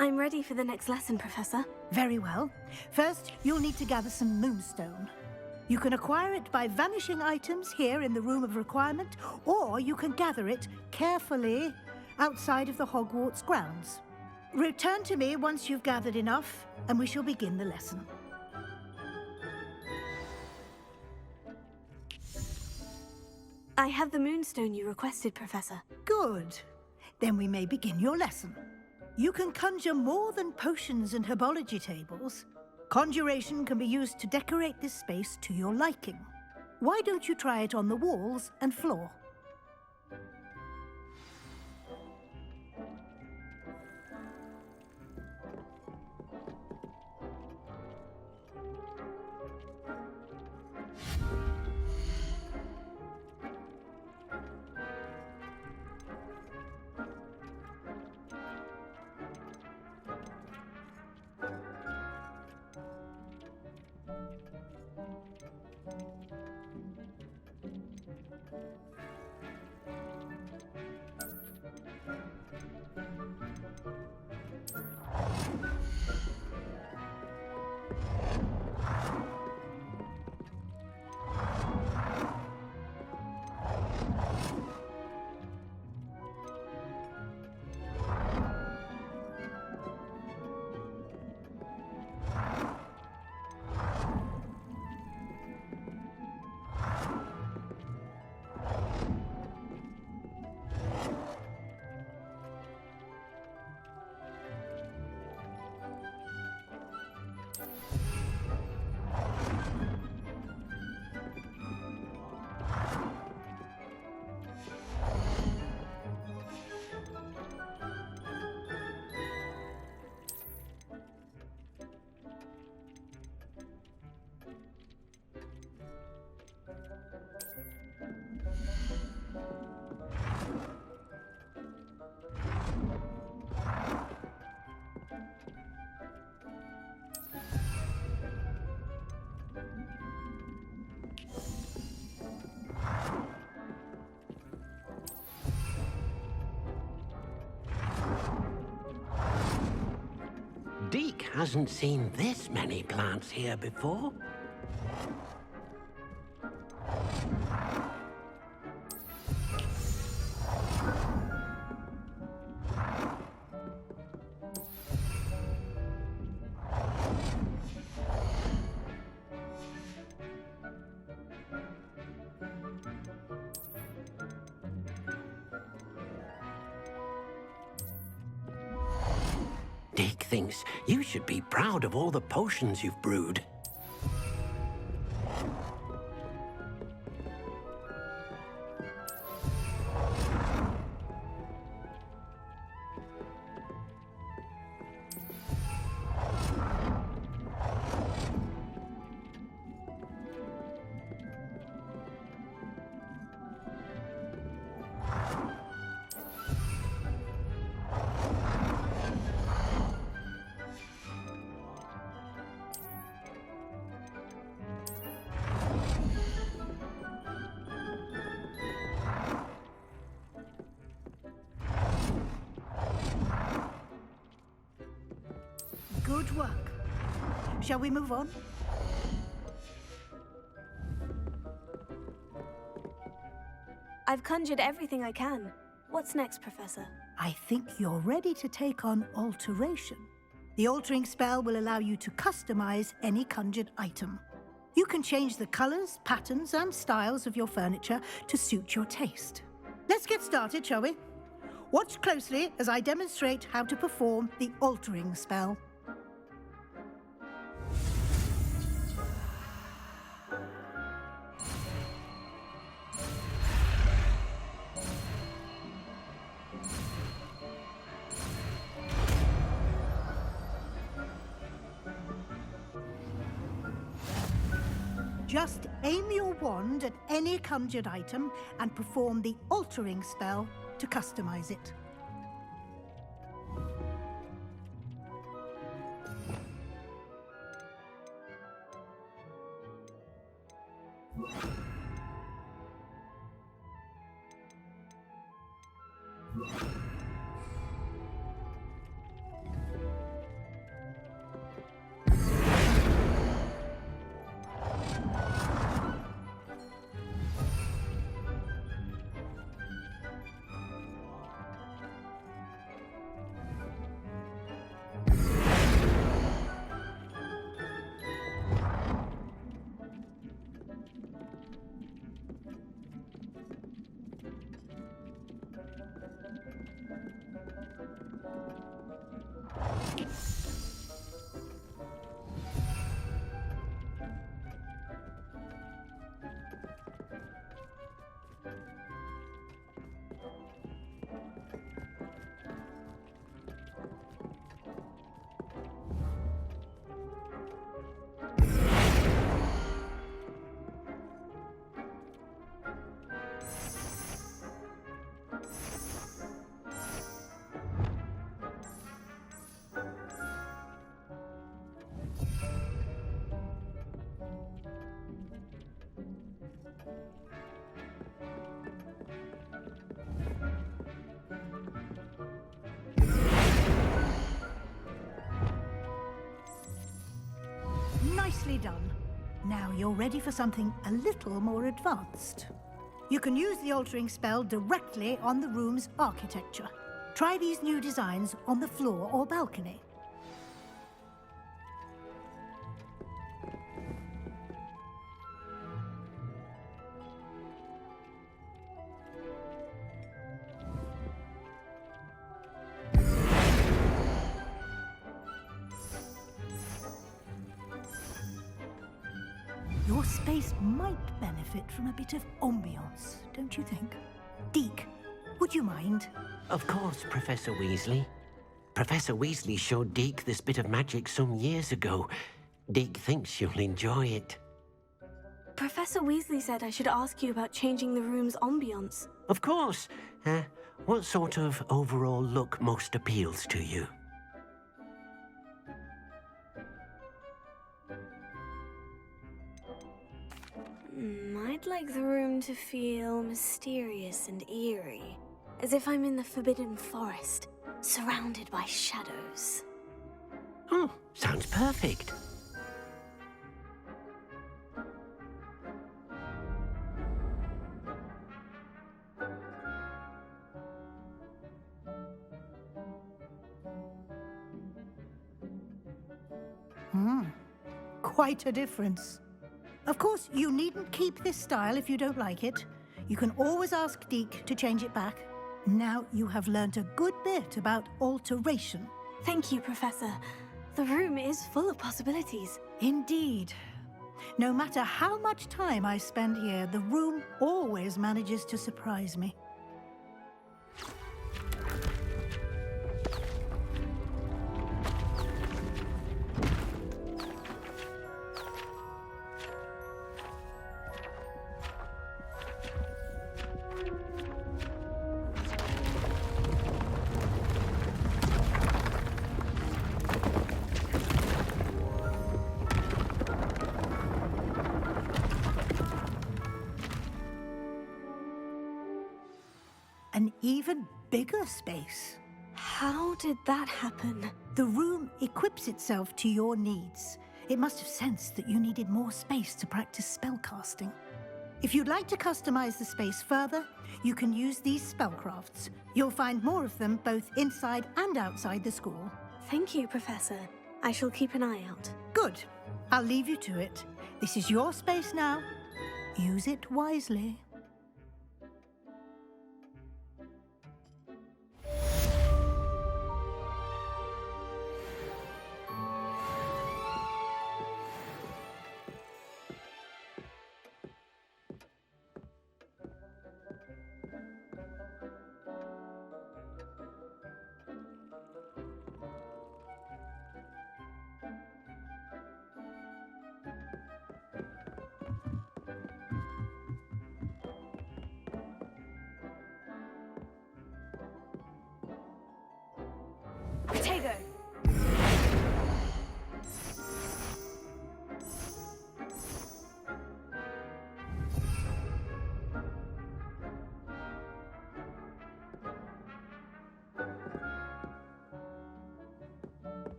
I'm ready for the next lesson, Professor. Very well. First, you'll need to gather some moonstone. You can acquire it by vanishing items here in the Room of Requirement, or you can gather it carefully outside of the Hogwarts grounds. Return to me once you've gathered enough, and we shall begin the lesson. I have the moonstone you requested, Professor. Good. Then we may begin your lesson. You can conjure more than potions and herbology tables. Conjuration can be used to decorate this space to your liking. Why don't you try it on the walls and floor? Deke hasn't seen this many plants here before. Deke thinks you should be proud of all the potions you've brewed. Good work. Shall we move on? I've conjured everything I can. What's next, Professor? I think you're ready to take on alteration. The altering spell will allow you to customize any conjured item. You can change the colors, patterns, and styles of your furniture to suit your taste. Let's get started, shall we? Watch closely as I demonstrate how to perform the altering spell. Just aim your wand at any conjured item and perform the altering spell to customize it. done. Now you're ready for something a little more advanced. You can use the altering spell directly on the room's architecture. Try these new designs on the floor or balcony. Your space might benefit from a bit of ambiance, don't you think? Deke, would you mind? Of course, Professor Weasley. Professor Weasley showed Deke this bit of magic some years ago. Deke thinks you'll enjoy it. Professor Weasley said I should ask you about changing the room's ambience. Of course. What sort of overall look most appeals to you? I'd like the room to feel mysterious and eerie, as if I'm in the Forbidden Forest, surrounded by shadows. Oh, sounds perfect. Quite a difference. Of course, you needn't keep this style if you don't like it. You can always ask Deke to change it back. Now you have learnt a good bit about alteration. Thank you, Professor. The room is full of possibilities. Indeed. No matter how much time I spend here, the room always manages to surprise me. An even bigger space. How did that happen? The room equips itself to your needs. It must have sensed that you needed more space to practice spellcasting. If you'd like to customize the space further, you can use these spellcrafts. You'll find more of them both inside and outside the school. Thank you, Professor. I shall keep an eye out. Good. I'll leave you to it. This is your space now. Use it wisely.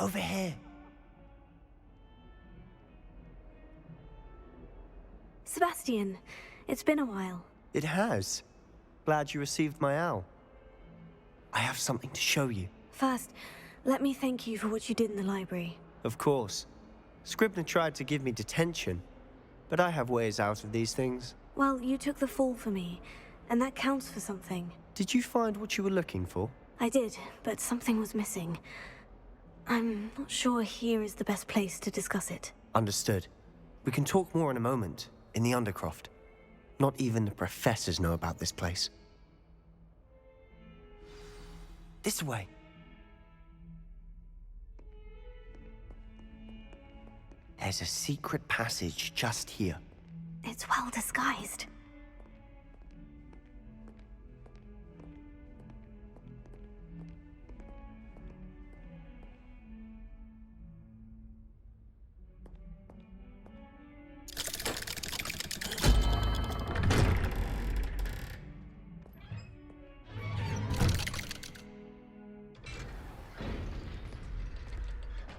Over here. Sebastian, it's been a while. It has. Glad you received my owl. I have something to show you. First, let me thank you for what you did in the library. Of course. Scribner tried to give me detention, but I have ways out of these things. Well, you took the fall for me, and that counts for something. Did you find what you were looking for? I did, but something was missing. I'm not sure here is the best place to discuss it. Understood. We can talk more in a moment, in the Undercroft. Not even the professors know about this place. This way. There's a secret passage just here. It's well disguised.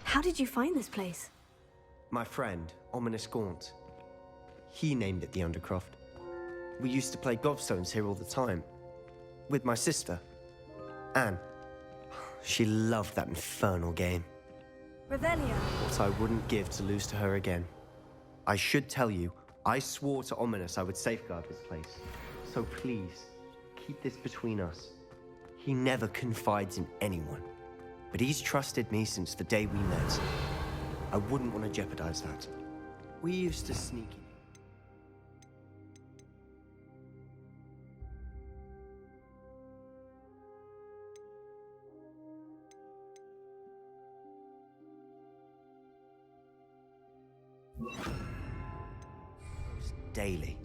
How did you find this place? My friend, Ominous Gaunt. He named it the Undercroft. We used to play gobstones here all the time. With my sister, Anne. She loved that infernal game. Revelio. What I wouldn't give to lose to her again. I should tell you, I swore to Ominous I would safeguard this place. So please, keep this between us. He never confides in anyone. But he's trusted me since the day we met. I wouldn't want to jeopardize that. We used to sneak in. Daily.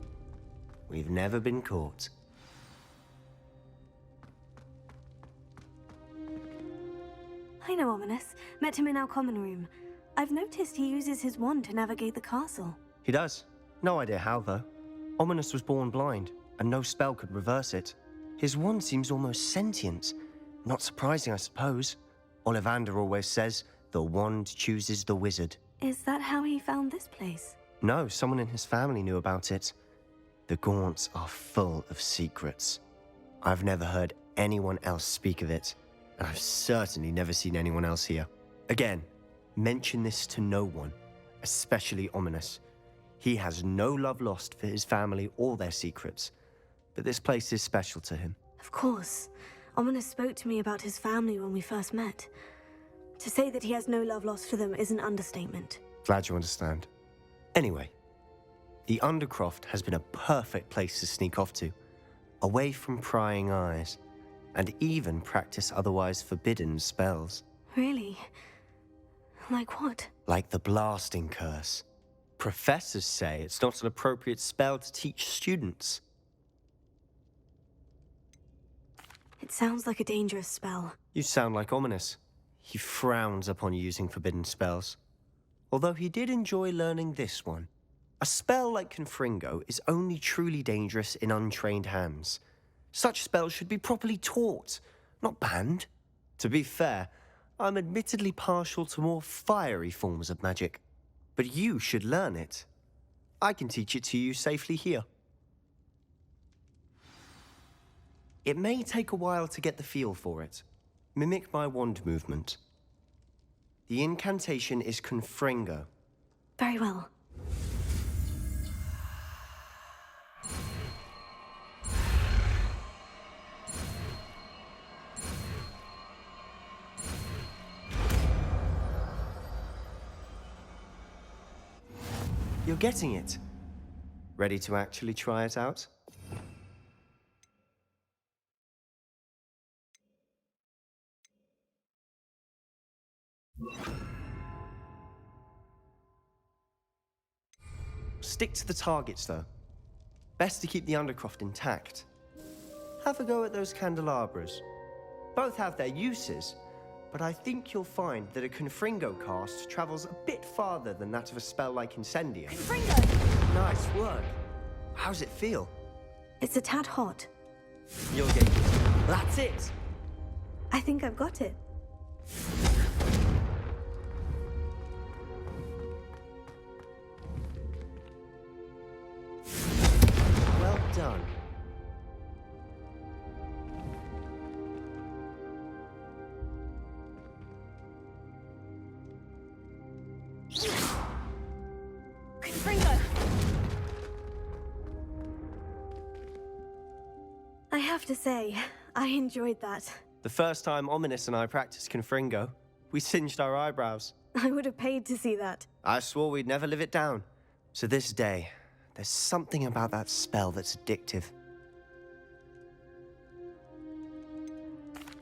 We've never been caught. I know Ominous. Met him in our common room. I've noticed he uses his wand to navigate the castle. He does. No idea how, though. Ominous was born blind, and no spell could reverse it. His wand seems almost sentient. Not surprising, I suppose. Ollivander always says, the wand chooses the wizard. Is that how he found this place? No, someone in his family knew about it. The Gaunts are full of secrets. I've never heard anyone else speak of it, and I've certainly never seen anyone else here. Again, mention this to no one, especially Ominous. He has no love lost for his family or their secrets, but this place is special to him. Of course. Ominous spoke to me about his family when we first met. To say that he has no love lost for them is an understatement. Glad you understand. Anyway, the Undercroft has been a perfect place to sneak off to, away from prying eyes, and even practice otherwise forbidden spells. Really? Like what? Like the blasting curse. Professors say it's not an appropriate spell to teach students. It sounds like a dangerous spell. You sound like Ominous. He frowns upon using forbidden spells. Although he did enjoy learning this one. A spell like Confringo is only truly dangerous in untrained hands. Such spells should be properly taught, not banned. To be fair, I'm admittedly partial to more fiery forms of magic. But you should learn it. I can teach it to you safely here. It may take a while to get the feel for it. Mimic my wand movement. The incantation is Confringo. Very well. You're getting it. Ready to actually try it out? Stick to the targets, though. Best to keep the Undercroft intact. Have a go at those candelabras. Both have their uses, but I think you'll find that a Confringo cast travels a bit farther than that of a spell like Incendio. Confringo! Nice work. How's it feel? It's a tad hot. You'll get it. That's it! I think I've got it. have to say, I enjoyed that. The first time Ominous and I practiced Confringo, we singed our eyebrows. I would have paid to see that. I swore we'd never live it down. So this day, there's something about that spell that's addictive.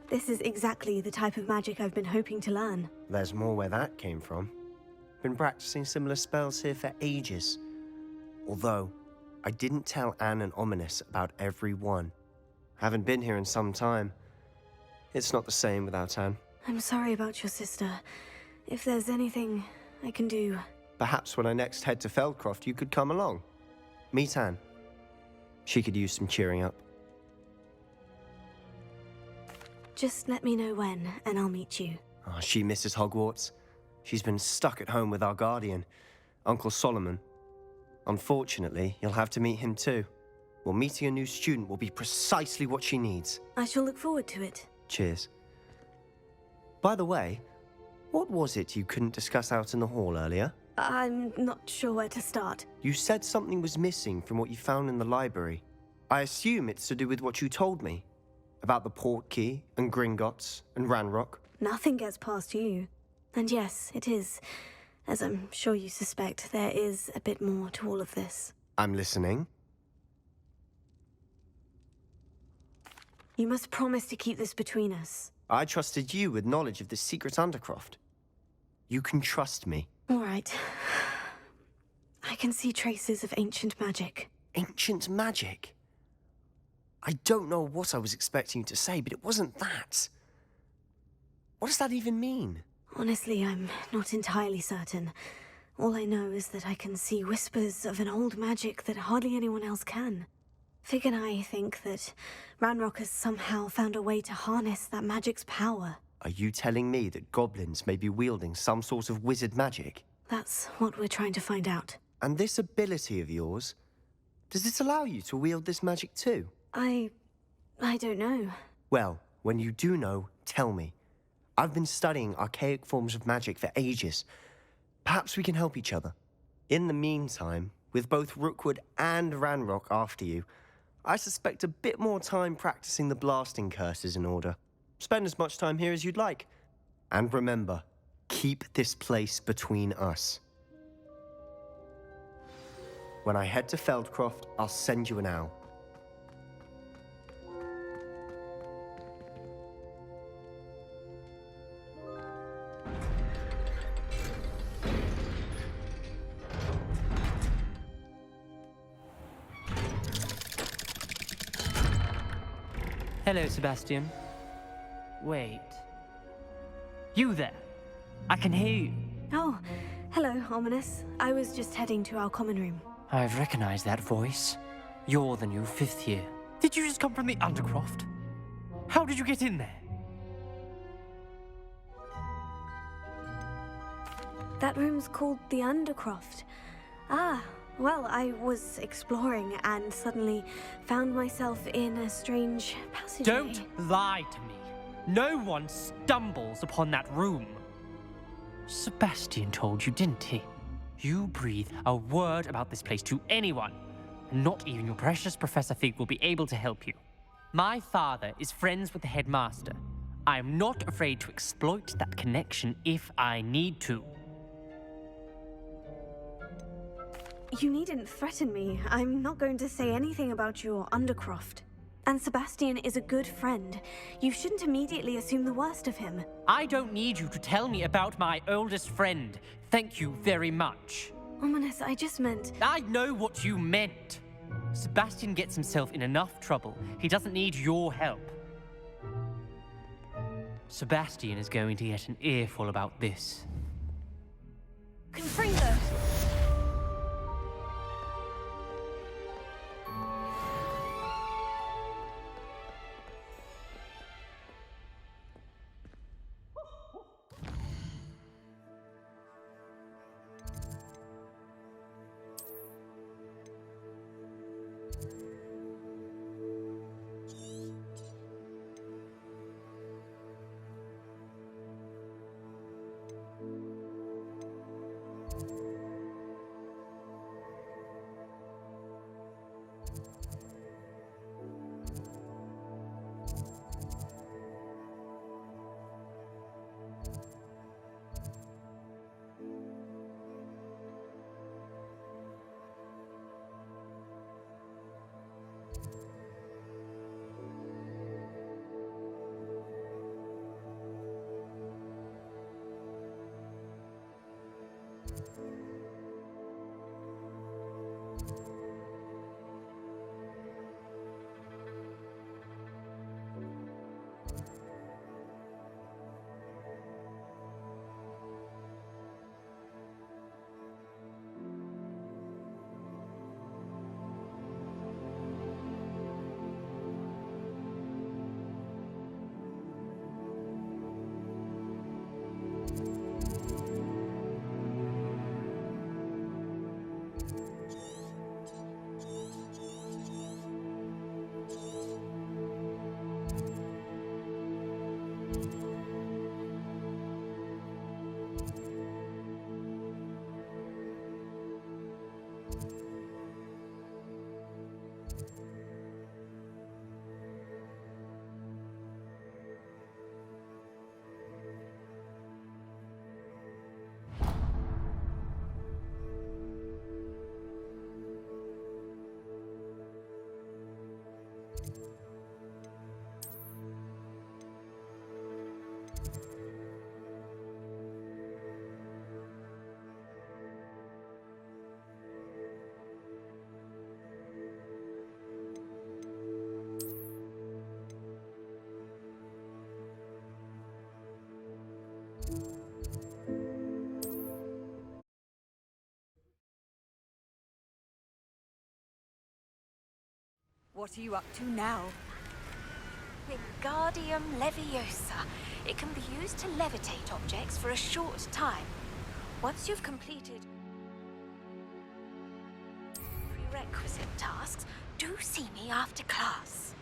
This is exactly the type of magic I've been hoping to learn. There's more where that came from. Been practicing similar spells here for ages. Although, I didn't tell Anne and Ominous about every one. Haven't been here in some time. It's not the same without Anne. I'm sorry about your sister. If there's anything I can do... Perhaps when I next head to Feldcroft, you could come along. Meet Anne. She could use some cheering up. Just let me know when, and I'll meet you. Oh, she misses Hogwarts. She's been stuck at home with our guardian, Uncle Solomon. Unfortunately, you'll have to meet him too. Well, meeting a new student will be precisely what she needs. I shall look forward to it. Cheers. By the way, what was it you couldn't discuss out in the hall earlier? I'm not sure where to start. You said something was missing from what you found in the library. I assume it's to do with what you told me. About the Portkey, and Gringotts, and Ranrock. Nothing gets past you. And yes, it is. As I'm sure you suspect, there is a bit more to all of this. I'm listening. You must promise to keep this between us. I trusted you with knowledge of the secret Undercroft. You can trust me. All right. I can see traces of ancient magic. Ancient magic? I don't know what I was expecting you to say, but it wasn't that. What does that even mean? Honestly, I'm not entirely certain. All I know is that I can see whispers of an old magic that hardly anyone else can. Fig and I think that Ranrock has somehow found a way to harness that magic's power. Are you telling me that goblins may be wielding some sort of wizard magic? That's what we're trying to find out. And this ability of yours, does it allow you to wield this magic too? I don't know. Well, when you do know, tell me. I've been studying archaic forms of magic for ages. Perhaps we can help each other. In the meantime, with both Rookwood and Ranrock after you, I suspect a bit more time practicing the blasting curse is in order. Spend as much time here as you'd like. And remember, keep this place between us. When I head to Feldcroft, I'll send you an owl. Hello, Sebastian. Wait. You there? I can hear you. Oh, hello, Ominous. I was just heading to our common room. I've recognized that voice. You're the new 5th year. Did you just come from the Undercroft? How did you get in there? That room's called the Undercroft. Ah, well, I was exploring and suddenly found myself in a strange passageway. Don't lie to me. No one stumbles upon that room. Sebastian told you, didn't he? You breathe a word about this place to anyone, and not even your precious Professor Fig will be able to help you. My father is friends with the headmaster. I am not afraid to exploit that connection if I need to. You needn't threaten me. I'm not going to say anything about your Undercroft. And Sebastian is a good friend. You shouldn't immediately assume the worst of him. I don't need you to tell me about my oldest friend. Thank you very much. Ominous, I just meant... I know what you meant. Sebastian gets himself in enough trouble. He doesn't need your help. Sebastian is going to get an earful about this. Confringo! What are you up to now? Wingardium Leviosa. It can be used to levitate objects for a short time. Once you've completed prerequisite tasks, do see me after class.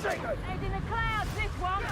Head in the clouds, this one!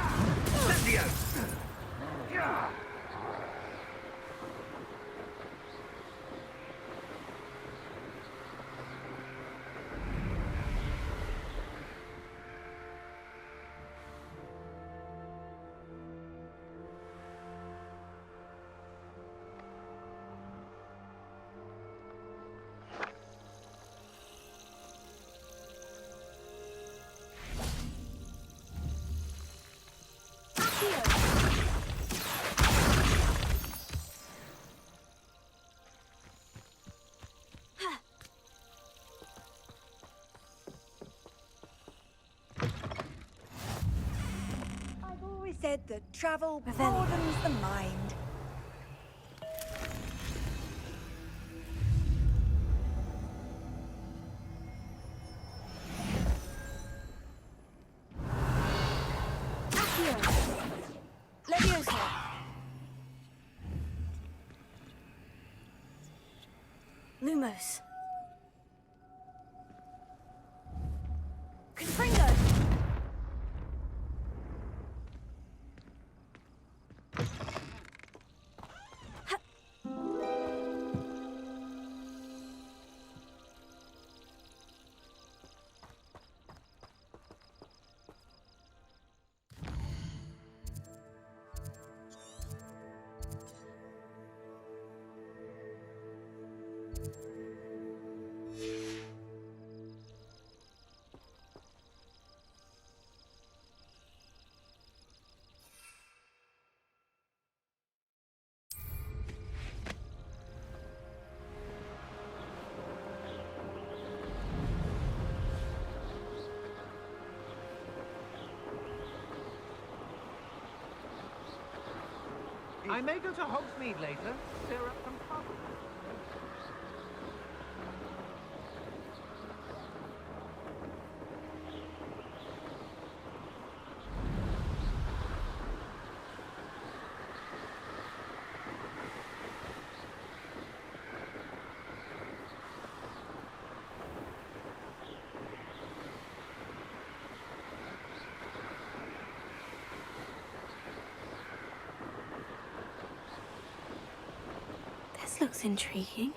I've always said that travel broadens the mind. Leviosa. Lumos. Confringo! I may go to Hogsmeade later, stir up some trouble. This looks intriguing.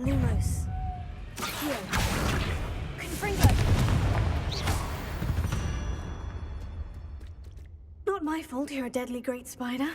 Lumos. Here. Confringo. Not my fault you're a deadly great spider.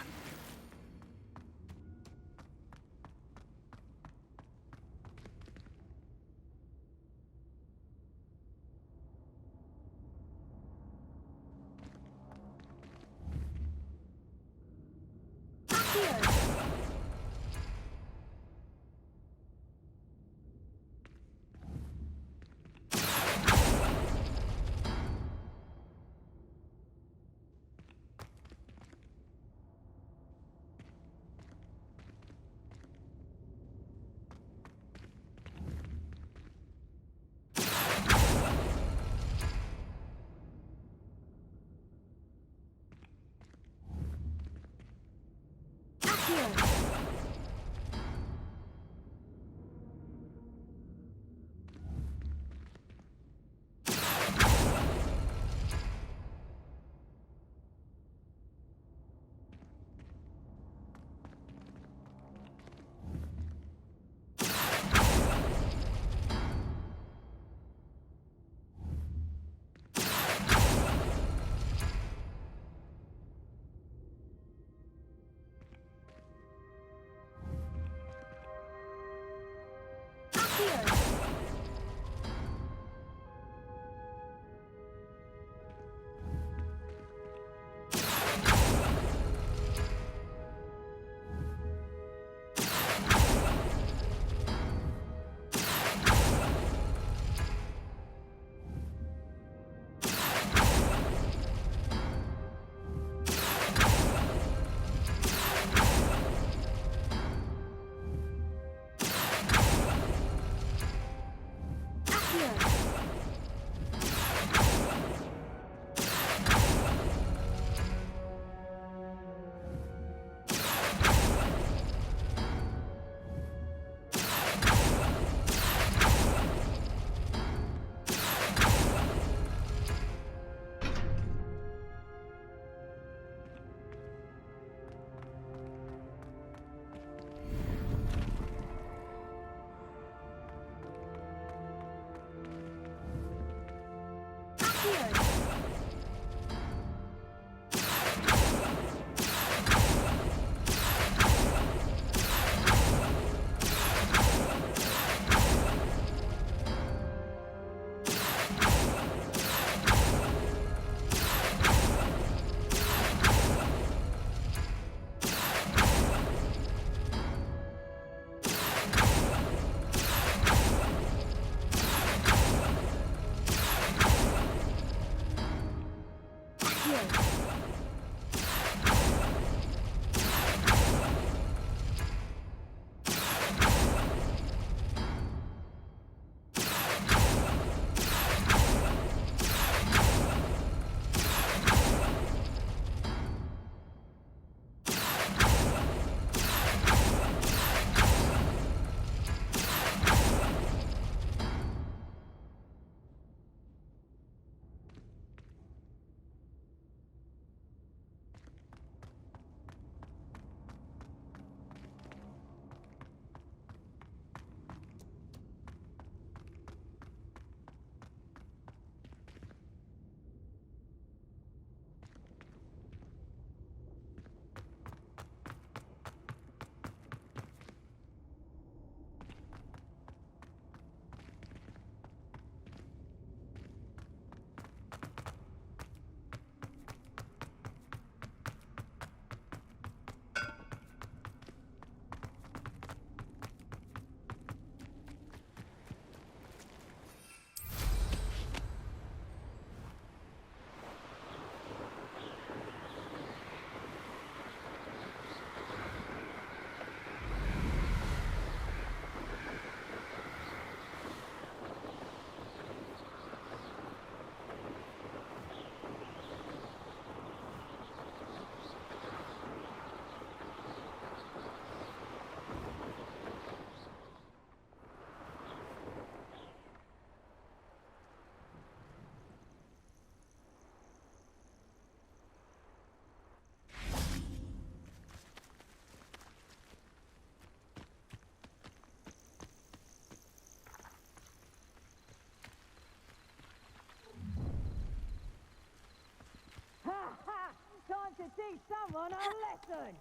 Time to teach someone a lesson!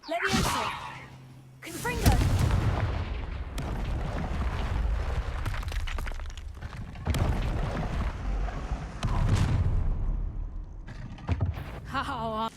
Levioso! Confringo! How?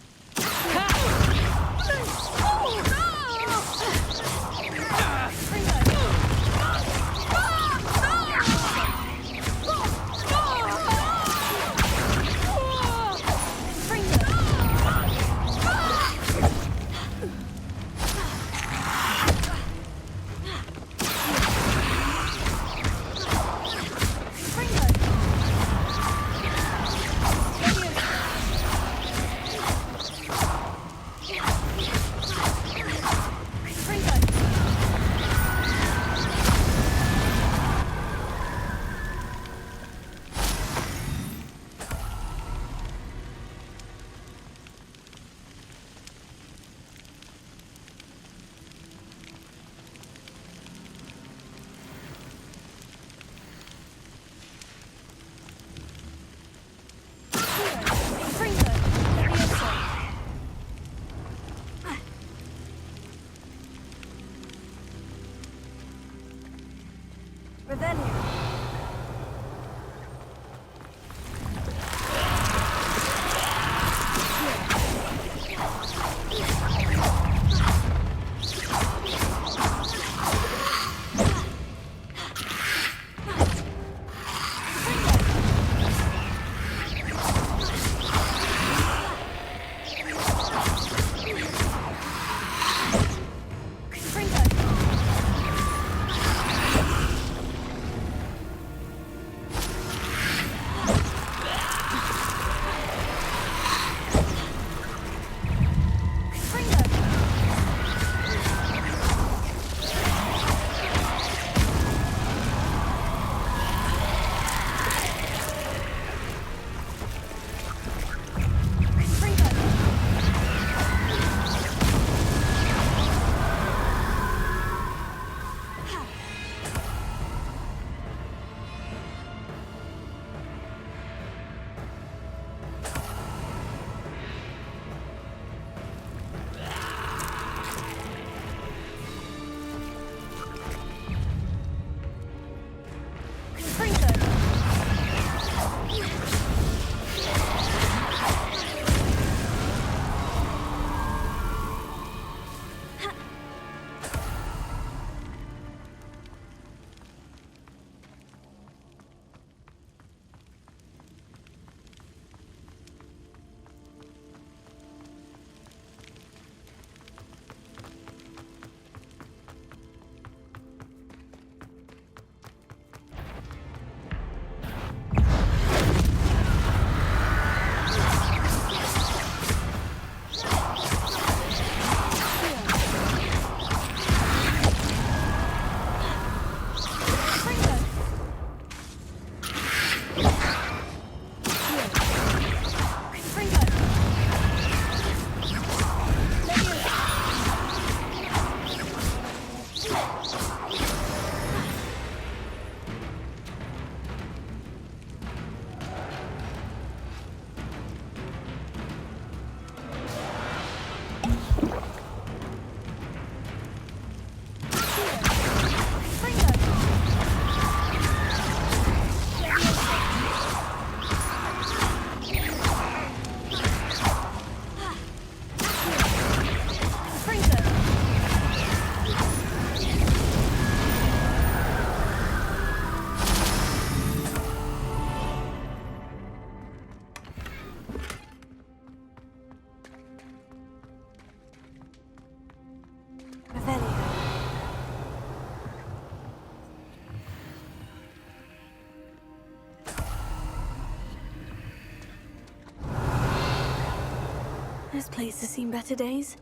This place has seen better days.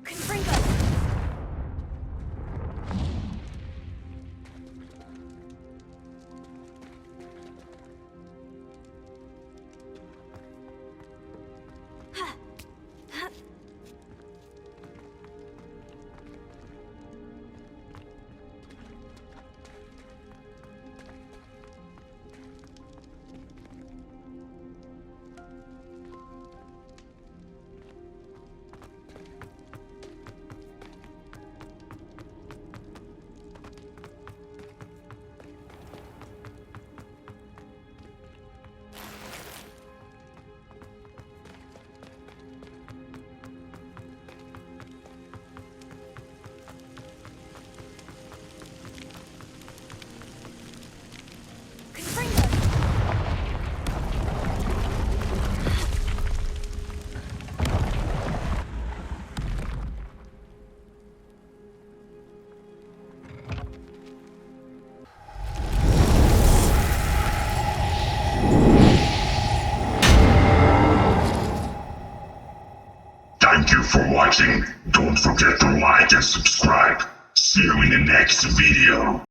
Confringo! Thank you for watching. Don't forget to like and subscribe. See you in the next video.